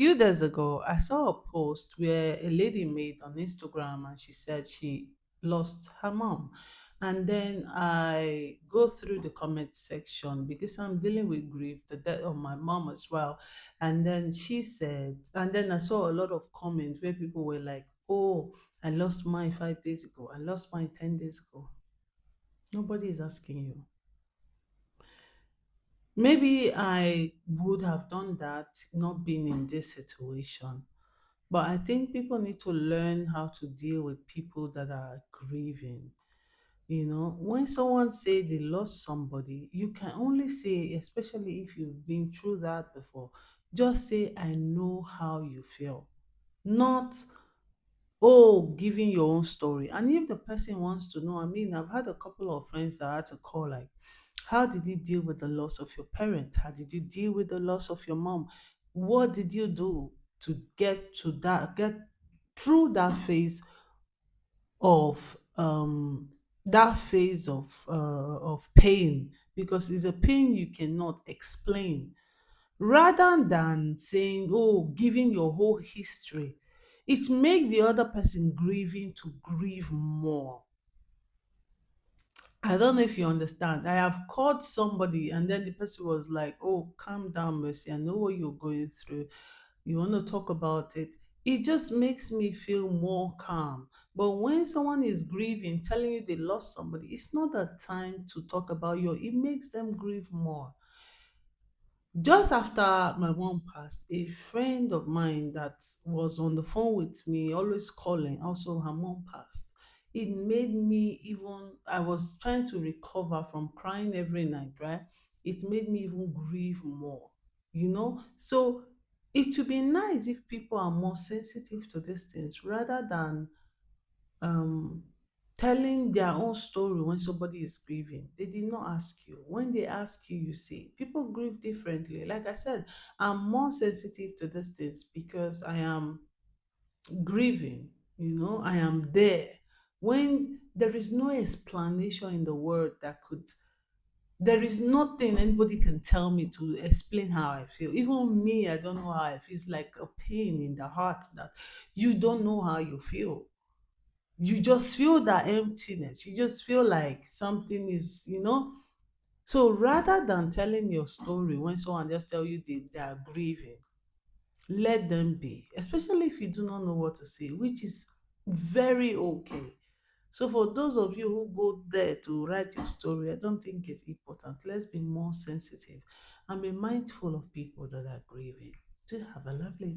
Few days ago, I saw a post where a lady made on Instagram and she said she lost her mom. And then I go through the comment section because I'm dealing with grief, the death of my mom as well. And then she said, and then I saw a lot of comments where people were like, oh, I lost mine 5 days ago. I lost mine 10 days ago. Nobody is asking you. Maybe I would have done that not being in this situation. But I think people need to learn how to deal with people that are grieving. You know, when someone say they lost somebody, you can only say, especially if you've been through that before, just say, I know how you feel. Not, oh, giving your own story. And if the person wants to know, I mean, I've had a couple of friends that had to call, like, how did you deal with the loss of your parent? How did you deal with the loss of your mom? What did you do to get through of that phase of pain? Because it's a pain you cannot explain. Rather than saying, oh, giving your whole history, it make the other person grieving to grieve more. I don't know if you understand. I have called somebody and then the person was like, oh, calm down, Mercy. I know what you're going through. You want to talk about it. It just makes me feel more calm. But when someone is grieving, telling you they lost somebody, it's not a time to talk about your, it makes them grieve more. Just after my mom passed, a friend of mine that was on the phone with me, always calling, also her mom passed. It made me even, I was trying to recover from crying every night, right? It made me even grieve more, you know? So it would be nice if people are more sensitive to these things rather than um telling their own story when somebody is grieving. They did not ask you. When they ask you, you see. People grieve differently. Like I said, I'm more sensitive to these things because I am grieving, I am there. When there is no explanation in the world that could, there is nothing anybody can tell me to explain how I feel. Even me, I don't know how I feel. It's like a pain in the heart that you don't know how you feel. You just feel that emptiness. You just feel like something is, So rather than telling your story when someone just tell you they are grieving, let them be. Especially if you do not know what to say, which is very okay. So for those of you who go there to write your story, I don't think it's important. Let's be more sensitive and be mindful of people that are grieving. Do have a lovely